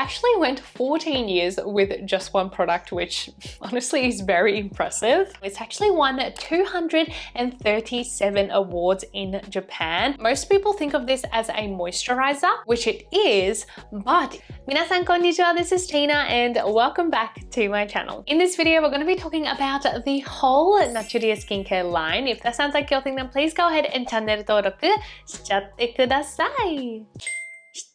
actually went 14 years with just one product, which honestly is very impressive. It's actually won 237 awards in Japan. Most people think of this as a moisturizer, which it is, but minasan konnichiwa, this is Tina and welcome back to my channel. In this video, we're going to be talking about the whole Naturie skincare line. If that sounds like your thing, then please go ahead and channel 登録しちゃってください。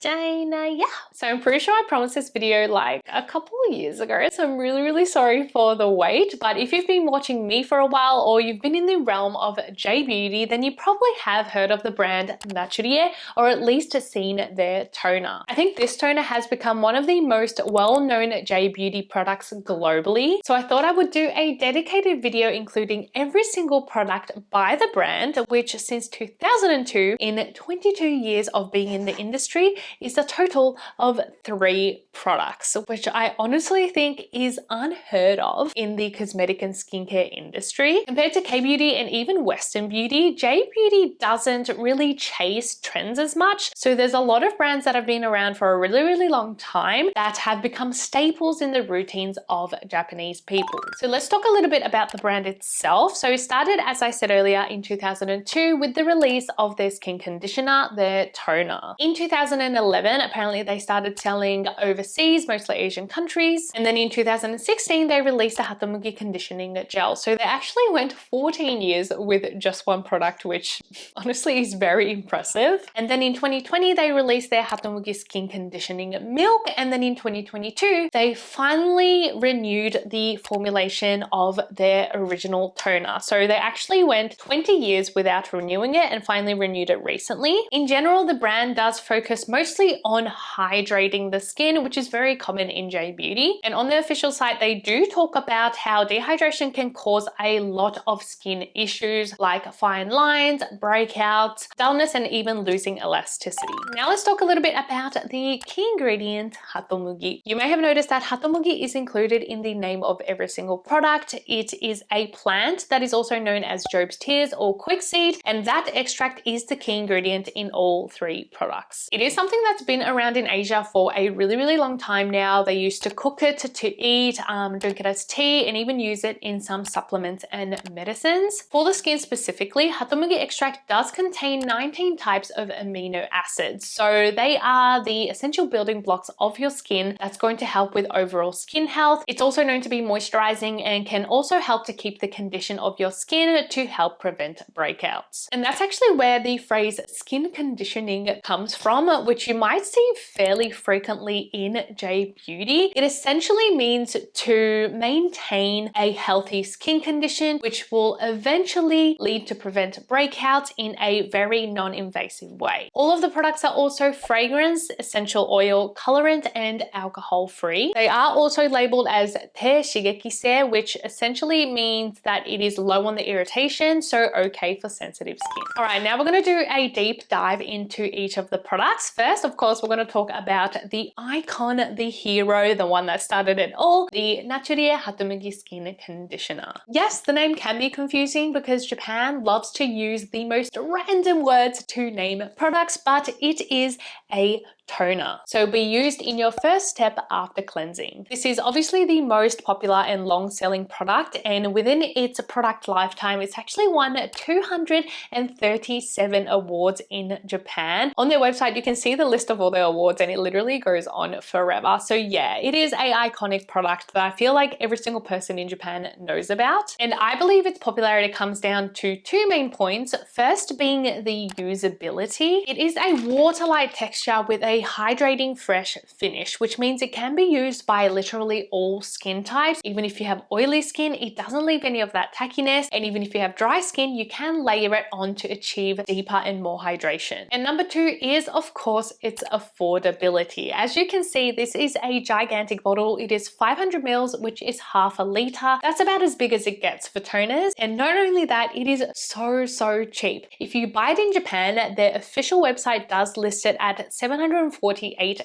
Yeah. So I'm pretty sure I promised this video like a couple of years ago, so I'm really sorry for the wait. But if you've been watching me for a while or you've been in the realm of J-beauty, then you probably have heard of the brand Naturie, or at least seen their toner. I think this toner has become one of the most well-known J-beauty products globally, so I thought I would do a dedicated video including every single product by the brand, which since 2002, in 22 years of being in the industry, is a total of 3 products, which I honestly think is unheard of in the cosmetic and skincare industry. Compared to K-beauty and even Western beauty, J-beauty doesn't really chase trends as much. So there's a lot of brands that have been around for a really long time that have become staples in the routines of Japanese people. So let's talk a little bit about the brand itself. So it started, as I said earlier, in 2002 with the release of their skin conditioner, their toner. In 2011, apparently they started selling overseas, mostly Asian countries. And then in 2016, they released the Hatomugi Conditioning Gel. So they actually went 14 years with just one product, which honestly is very impressive. And then in 2020, they released their Hatomugi Skin Conditioning Milk. And then in 2022, they finally renewed the formulation of their original toner. So they actually went 20 years without renewing it and finally renewed it recently. In general, the brand does focus mostly on hydrating the skin, which is very common in J-beauty. And on the official site, they do talk about how dehydration can cause a lot of skin issues like fine lines, breakouts, dullness, and even losing elasticity. Now let's talk a little bit about the key ingredient, Hatomugi. You may have noticed that Hatomugi is included in the name of every single product. It is a plant that is also known as Job's tears or quickseed, and that extract is the key ingredient in all 3 products. It is something that's been around in Asia for a really long time now. They used to cook it to eat, drink it as tea, and even use it in some supplements and medicines. For the skin specifically, Hatomugi extract does contain 19 types of amino acids. So they are the essential building blocks of your skin that's going to help with overall skin health. It's also known to be moisturizing and can also help to keep the condition of your skin to help prevent breakouts. And that's actually where the phrase skin conditioning comes from, which you might see fairly frequently in J-beauty. It essentially means to maintain a healthy skin condition, which will eventually lead to prevent breakouts in a very non-invasive way. All of the products are also fragrance, essential oil, colorant, and alcohol-free. They are also labeled as te shigekise, which essentially means that it is low on the irritation, so okay for sensitive skin. All right, now we're going to do a deep dive into each of the products. First, of course, we're going to talk about the icon, the hero, the one that started it all, the Naturie Hatomugi Skin Conditioner. Yes, the name can be confusing because Japan loves to use the most random words to name products, but it is a toner. So be used in your first step after cleansing. This is obviously the most popular and long-selling product, and within its product lifetime, it's actually won 237 awards in Japan. On their website, you can see the list of all their awards and it literally goes on forever. So yeah, it is an iconic product that I feel like every single person in Japan knows about. And I believe its popularity comes down to 2 main points. First being the usability. It is a water-like texture with a hydrating fresh finish, which means it can be used by literally all skin types. Even if you have oily skin, it doesn't leave any of that tackiness, and even if you have dry skin, you can layer it on to achieve deeper and more hydration. And number 2 is, of course, its affordability. As you can see, this is a gigantic bottle. It is 500 mils, which is half a liter. That's about as big as it gets for toners. And not only that, it is so cheap. If you buy it in Japan, their official website does list it at 748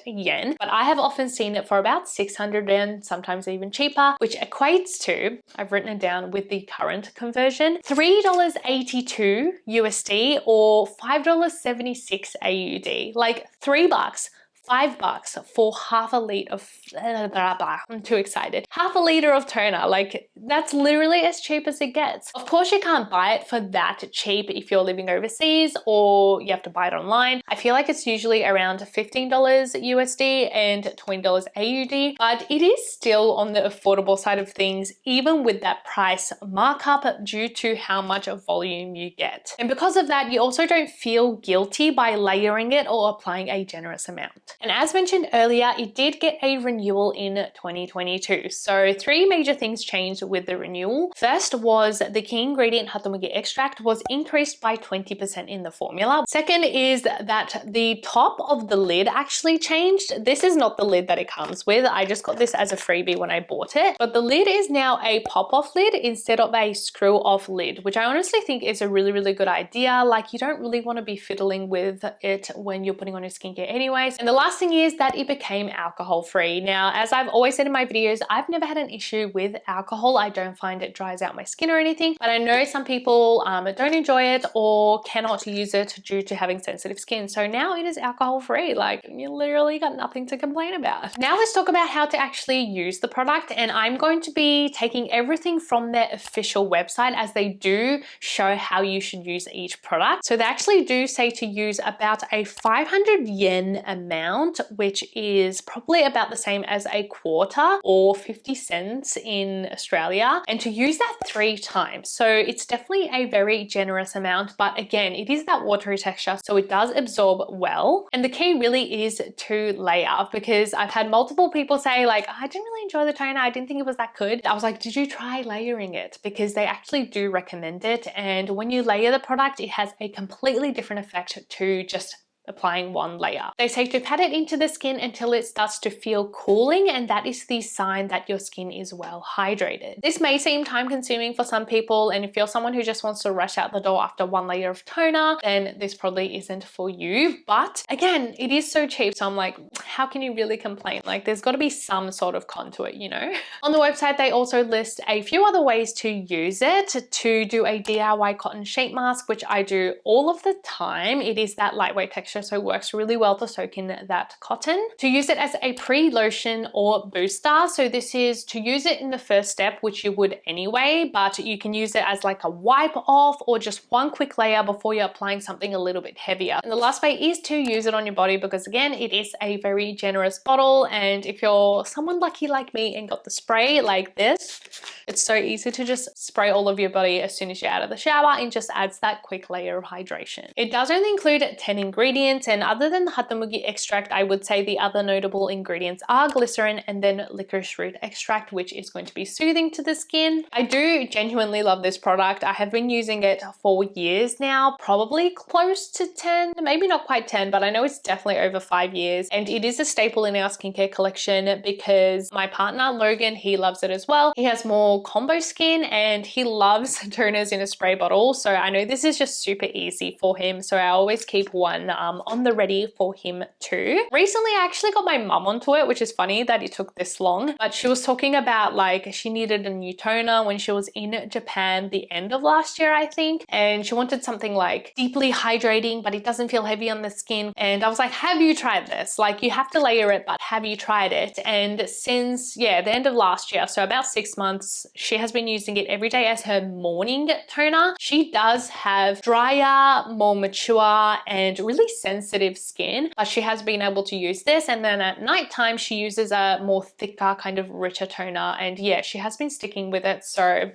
yen, but I have often seen it for about 600 yen, sometimes even cheaper, which equates to, I've written it down with the current conversion, $3.82 USD or $5.76 AUD, like $3 $5 for half a liter of I'm too excited. Half a liter of toner. Like, that's literally as cheap as it gets. Of course, you can't buy it for that cheap if you're living overseas or you have to buy it online. I feel like it's usually around $15 USD and $20 AUD, but it is still on the affordable side of things, even with that price markup due to how much volume you get. And because of that, you also don't feel guilty by layering it or applying a generous amount. And as mentioned earlier, it did get a renewal in 2022. So 3 major things changed with the renewal. First was the key ingredient Hatomugi extract was increased by 20% in the formula. Second is that the top of the lid actually changed. This is not the lid that it comes with. I just got this as a freebie when I bought it, but the lid is now a pop-off lid instead of a screw-off lid, which I honestly think is a really, really good idea. Like, you don't really want to be fiddling with it when you're putting on your skincare anyways. And the last thing is that it became alcohol-free. Now, as I've always said in my videos, I've never had an issue with alcohol. I don't find it dries out my skin or anything, but I know some people don't enjoy it or cannot use it due to having sensitive skin. So now it is alcohol-free. Like, you literally got nothing to complain about. Now let's talk about how to actually use the product, and I'm going to be taking everything from their official website, as they do show how you should use each product. So they actually do say to use about a 500 yen amount, which is probably about the same as a quarter or 50 cents in Australia, and to use that 3 times. So it's definitely a very generous amount, but again, it is that watery texture, so it does absorb well. And the key really is to layer, because I've had multiple people say like, I didn't really enjoy the toner, I didn't think it was that good. I was like, did you try layering it? Because they actually do recommend it, and when you layer the product, it has a completely different effect to just applying one layer. They say to pat it into the skin until it starts to feel cooling, and that is the sign that your skin is well hydrated. This may seem time consuming for some people, and if you're someone who just wants to rush out the door after 1 layer of toner, then this probably isn't for you. But again, it is so cheap, so I'm like, how can you really complain? Like, there's got to be some sort of con to it, you know? On the website, they also list a few other ways to use it. To do a DIY cotton sheet mask, which I do all of the time. It is that lightweight texture, so it works really well to soak in that cotton. To use it as a pre-lotion or booster, so this is to use it in the first step, which you would anyway, but you can use it as like a wipe off or just one quick layer before you're applying something a little bit heavier. And the last way is to use it on your body, because again, it is a very generous bottle, and if you're someone lucky like me and got the spray like this, it's so easy to just spray all of your body as soon as you're out of the shower, and just adds that quick layer of hydration. It does only include 10 ingredients, and other than the Hatomugi extract, I would say the other notable ingredients are glycerin and then licorice root extract, which is going to be soothing to the skin. I do genuinely love this product. I have been using it for years now, probably close to 10, maybe not quite 10, but I know it's definitely over 5 years, and it is a staple in our skincare collection because my partner Logan, he loves it as well. He has more combo skin and he loves toners in a spray bottle, so I know this is just super easy for him, so I always keep one on the ready for him too. Recently, I actually got my mum onto it, which is funny that it took this long, but she was talking about like she needed a new toner when she was in Japan the end of last year, I think, and she wanted something like deeply hydrating, but it doesn't feel heavy on the skin. And I was like, have you tried this? Like, you have to layer it, but have you tried it? And since, yeah, the end of last year, so about 6 months, she has been using it every day as her morning toner. She does have drier, more mature, and really sensitive skin, but she has been able to use this, and then at nighttime she uses a more thicker, kind of richer toner, and yeah, she has been sticking with it, so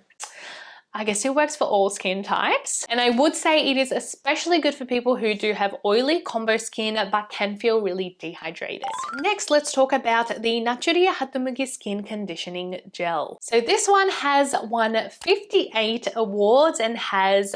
I guess it works for all skin types. And I would say it is especially good for people who do have oily combo skin but can feel really dehydrated. Next, let's talk about the Naturie Hatomugi Skin Conditioning Gel. So this one has won 58 awards and has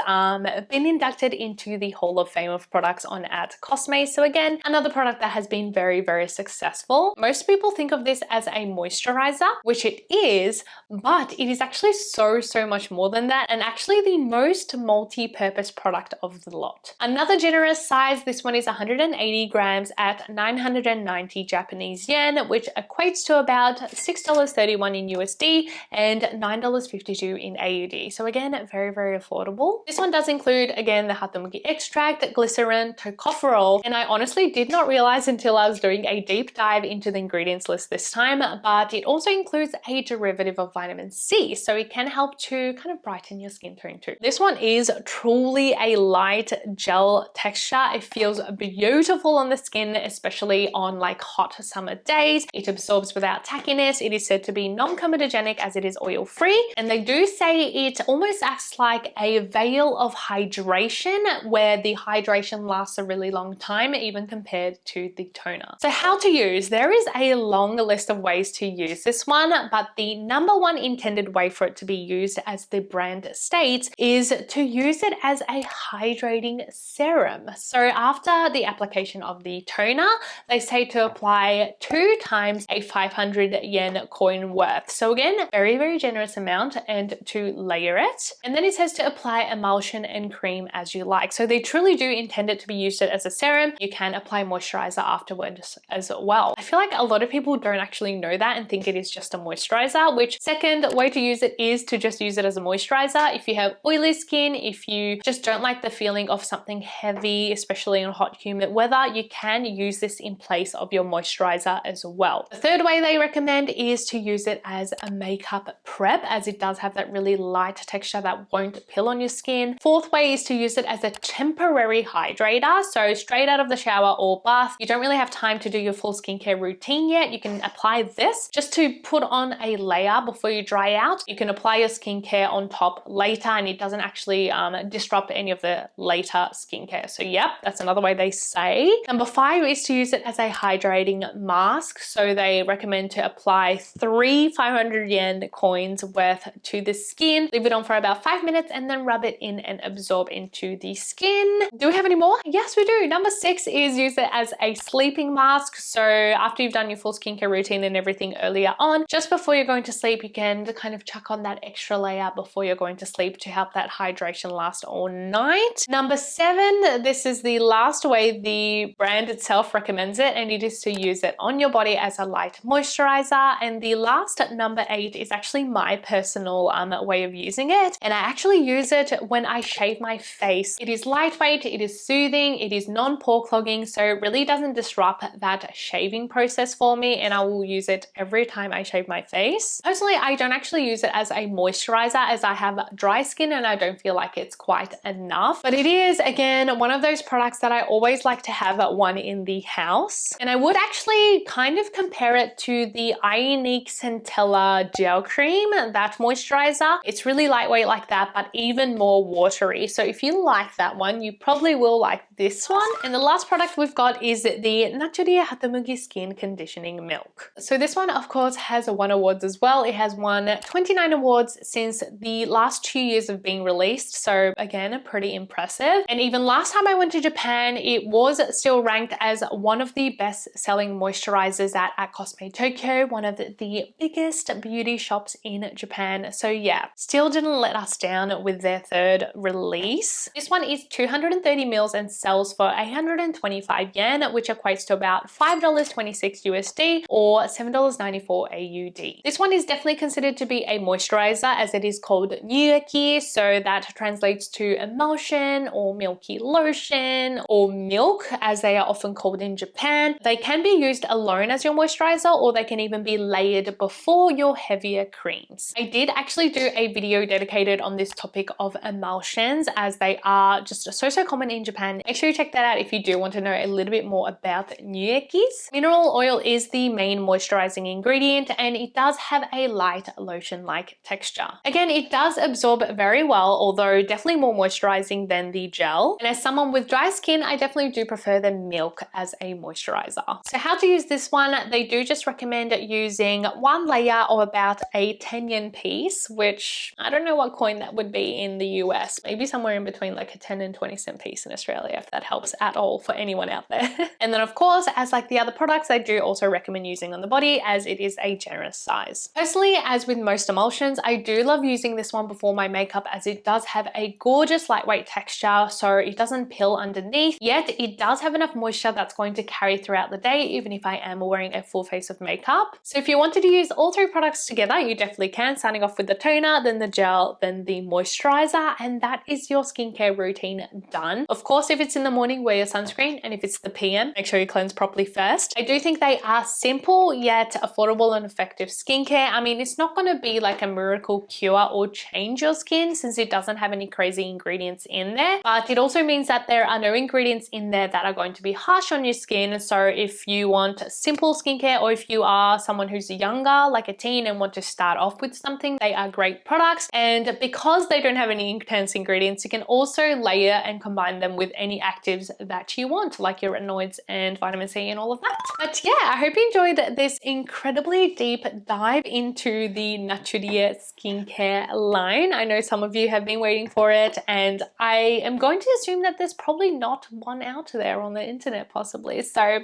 been inducted into the Hall of Fame of products on at Cosme. So again, another product that has been very, very successful. Most people think of this as a moisturizer, which it is, but it is actually so much more than than that, and actually the most multi-purpose product of the lot. Another generous size, this one is 180 grams at 990 Japanese yen, which equates to about $6.31 in USD and $9.52 in AUD. So again, very, very affordable. This one does include, again, the Hatomugi extract, glycerin, tocopherol, and I honestly did not realize until I was doing a deep dive into the ingredients list this time, but it also includes a derivative of vitamin C, so it can help to kind of brighten your skin tone too. This one is truly a light gel texture. It feels beautiful on the skin, especially on like hot summer days. It absorbs without tackiness. It is said to be non-comedogenic as it is oil-free, and they do say it almost acts like a veil of hydration, where the hydration lasts a really long time, even compared to the toner. So how to use? There is a long list of ways to use this one, but the number one intended way for it to be used, as the brand states, is to use it as a hydrating serum. So after the application of the toner, they say to apply 2 times a 500 yen coin worth. So again, very, very generous amount, and to layer it. And then it says to apply emulsion and cream as you like. So they truly do intend it to be used as a serum. You can apply moisturizer afterwards as well. I feel like a lot of people don't actually know that and think it is just a moisturizer, which second way to use it is to just use it as a moisturizer. If you have oily skin, if you just don't like the feeling of something heavy, especially in hot, humid weather, you can use this in place of your moisturizer as well. The third way they recommend is to use it as a makeup prep, as it does have that really light texture that won't peel on your skin. Fourth way is to use it as a temporary hydrator. So straight out of the shower or bath, you don't really have time to do your full skincare routine yet. You can apply this just to put on a layer before you dry out. You can apply your skincare on top later, and it doesn't actually disrupt any of the later skincare. So yep, that's another way they say. Number 5 is to use it as a hydrating mask. So they recommend to apply 3 500 yen coins worth to the skin, leave it on for about 5 minutes, and then rub it in and absorb into the skin. Do we have any more? Yes, we do. Number 6 is use it as a sleeping mask. So after you've done your full skincare routine and everything earlier on, just before you're going to sleep, you can kind of chuck on that extra layer before you're going to sleep to help that hydration last all night. Number 7, this is the last way the brand itself recommends it, and it is to use it on your body as a light moisturizer. And the last, number 8, is actually my personal way of using it, and I actually use it when I shave my face. It is lightweight, it is soothing, it is non-pore clogging, so it really doesn't disrupt that shaving process for me, and I will use it every time I shave my face. Personally, I don't actually use it as a moisturizer, as I have dry skin and I don't feel like it's quite enough, but it is, again, one of those products that I always like to have one in the house. And I would actually kind of compare it to the Ionique Centella gel cream, that moisturizer. It's really lightweight like that, but even more watery. So if you like that one, you probably will like this one. And the last product we've got is the Naturie Hatomugi Skin Conditioning Milk. So this one, of course, has won awards as well. It has won 29 awards since the last 2 years of being released. So again, pretty impressive. And even last time I went to Japan, it was still ranked as one of the best-selling moisturizers at Cosme Tokyo, one of the biggest beauty shops in Japan. So yeah, still didn't let us down with their third release. This one is 230 mils and sells for 825 yen, which equates to about $5.26 USD or $7.94 AUD. This one is definitely considered to be a moisturizer, as it is called nyueki, so that translates to emulsion or milky lotion or milk, as they are often called in Japan. They can be used alone as your moisturizer, or they can even be layered before your heavier creams. I did actually do a video dedicated on this topic of emulsions, as they are just so common in Japan. Make sure you check that out if you do want to know a little bit more about nyuekis. Mineral oil is the main moisturizing ingredient, and it does have a light lotion-like texture. Again, it does absorb very well, although definitely more moisturizing than the gel. And as someone with dry skin, I definitely do prefer the milk as a moisturizer. So how to use this one? They do just recommend using one layer of about a 10 yen piece, which I don't know what coin that would be in the US, maybe somewhere in between like a 10 and 20 cent piece in Australia, if that helps at all for anyone out there. And then of course, as like the other products, I do also recommend using on the body, as it is a generous size. Personally, as with most emulsions, I do love using this one before my makeup, as it does have a gorgeous lightweight texture, so it doesn't peel underneath, yet it does have enough moisture that's going to carry throughout the day, even if I am wearing a full face of makeup. So if you wanted to use all three products together, you definitely can, starting off with the toner, then the gel, then the moisturizer, and that is your skincare routine done. Of course, if it's in the morning, wear your sunscreen, and if it's the PM, make sure you cleanse properly first. I do think they are simple yet affordable and effective skincare. I mean, it's not going to be like a miracle cure or change your skin, since it doesn't have any crazy ingredients in there, but it also means that there are no ingredients in there that are going to be harsh on your skin. So if you want simple skincare, or if you are someone who's younger, like a teen, and want to start off with something, they are great products. And because they don't have any intense ingredients, you can also layer and combine them with any actives that you want, like your retinoids and vitamin C and all of that. But yeah, I hope you enjoyed this incredibly deep dive into the Naturie skincare line. I know some of you have been waiting for it, and I am going to assume that there's probably not one out there on the internet possibly. So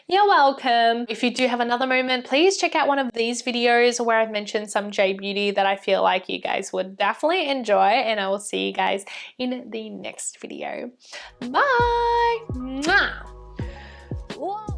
you're welcome. If you do have another moment, please check out one of these videos where I've mentioned some J beauty that I feel like you guys would definitely enjoy, and I will see you guys in the next video. Bye. Mwah. Whoa.